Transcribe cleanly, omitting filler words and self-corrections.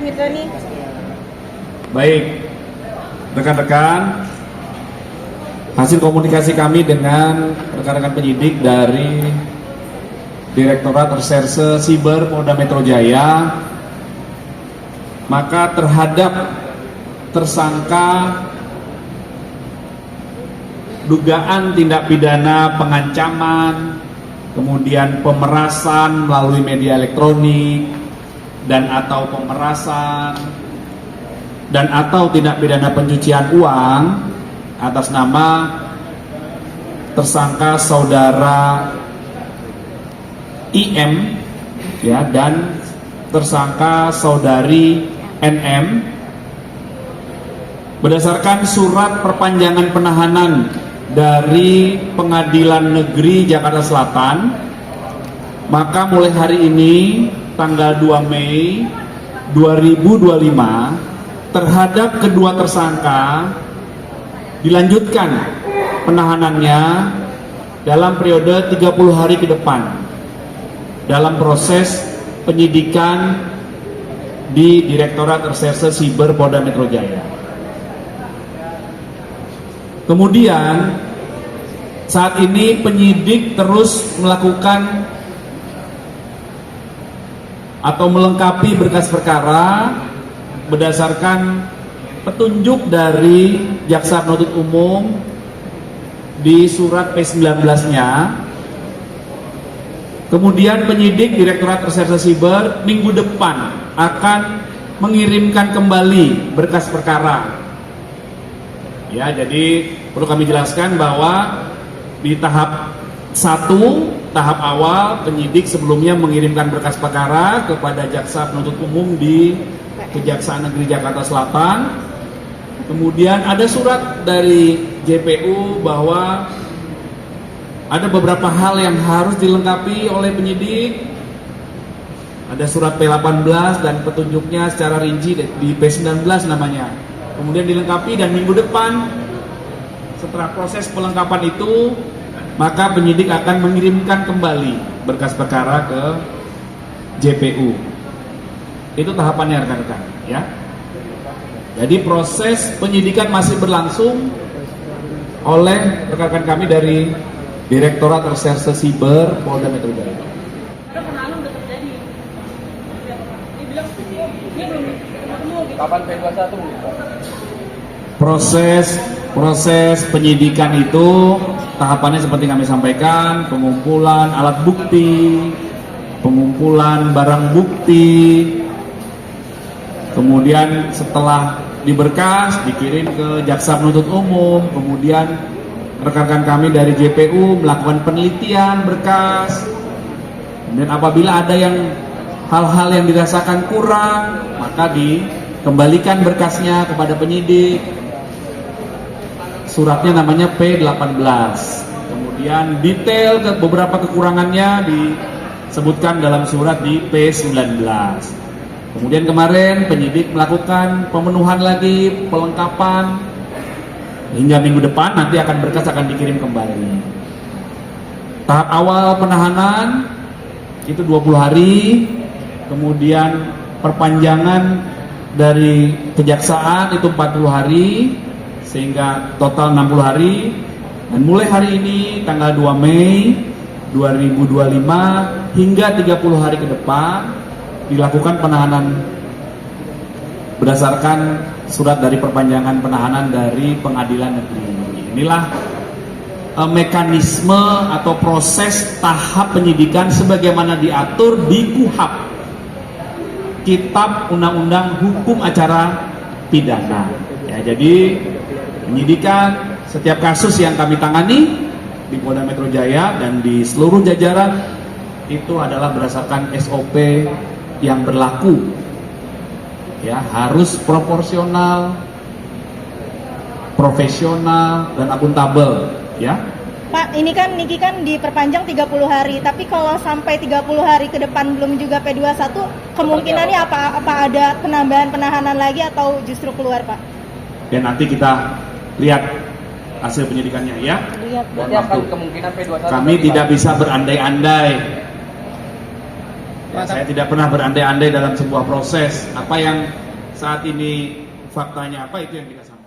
Mitra nih. Baik, rekan-rekan, hasil komunikasi kami dengan rekan-rekan penyidik dari Direktorat Reserse Siber Polda Metro Jaya, maka terhadap tersangka dugaan tindak pidana pengancaman, kemudian pemerasan melalui media elektronik, dan atau pemerasan, dan atau tindak pidana pencucian uang atas nama tersangka saudara IM ya, dan tersangka saudari NM berdasarkan surat perpanjangan penahanan dari Pengadilan Negeri Jakarta Selatan, maka mulai hari ini tanggal 2 Mei 2025 terhadap kedua tersangka dilanjutkan penahanannya dalam periode 30 hari ke depan dalam proses penyidikan di Direktorat Reserse Siber Polda Metro Jaya. Kemudian saat ini penyidik terus melakukan atau melengkapi berkas perkara berdasarkan petunjuk dari Jaksa Penuntut Umum di surat P19-nya. Kemudian penyidik Direktorat Reserse Siber minggu depan akan mengirimkan kembali berkas perkara. Ya, jadi perlu kami jelaskan bahwa di tahap 1, tahap awal, penyidik sebelumnya mengirimkan berkas perkara kepada Jaksa Penuntut Umum di Kejaksaan Negeri Jakarta Selatan. Kemudian ada surat dari JPU bahwa ada beberapa hal yang harus dilengkapi oleh penyidik. Ada surat P18 dan petunjuknya secara rinci di P19 namanya. Kemudian dilengkapi, dan minggu depan setelah proses pelengkapan itu, maka penyidik akan mengirimkan kembali berkas perkara ke JPU. Itu tahapannya rekan-rekan ya. Jadi proses penyidikan masih berlangsung oleh rekan-rekan kami dari Direktorat Reserse Siber Polda Metro Jaya. Kapan P21? Proses penyidikan itu tahapannya seperti kami sampaikan: pengumpulan alat bukti, pengumpulan barang bukti, kemudian setelah diberkas dikirim ke Jaksa Penuntut Umum, kemudian rekan-rekan kami dari JPU melakukan penelitian berkas, kemudian apabila ada yang hal-hal yang dirasakan kurang, maka dikembalikan berkasnya kepada penyidik. Suratnya namanya P18. Kemudian detail ke beberapa kekurangannya disebutkan dalam surat di P19. Kemudian kemarin penyidik melakukan pemenuhan lagi, pelengkapan, hingga minggu depan nanti berkas akan dikirim kembali. Tahap awal penahanan itu 20 hari, kemudian perpanjangan dari kejaksaan itu 40 hari, sehingga total 60 hari. Dan mulai hari ini tanggal 2 Mei 2025 hingga 30 hari ke depan dilakukan penahanan berdasarkan surat dari perpanjangan penahanan dari Pengadilan Negeri. Inilah mekanisme atau proses tahap penyidikan sebagaimana diatur di KUHP, Kitab Undang-Undang Hukum Acara Pidana. Ya, jadi penyidikan setiap kasus yang kami tangani di Polda Metro Jaya dan di seluruh jajaran itu adalah berdasarkan SOP yang berlaku. Ya, harus proporsional, profesional, dan akuntabel ya. Pak, ini kan Niki kan diperpanjang 30 hari, tapi kalau sampai 30 hari ke depan belum juga P21, kemungkinannya apa ada penambahan penahanan lagi atau justru keluar, Pak? Ya, nanti kita lihat hasil penyidikannya ya. Berarti akan kemungkinan P21. Kami tidak bisa berandai-andai. Ya, saya tidak pernah berandai-andai dalam sebuah proses. Apa yang saat ini faktanya apa itu yang kita sampaikan.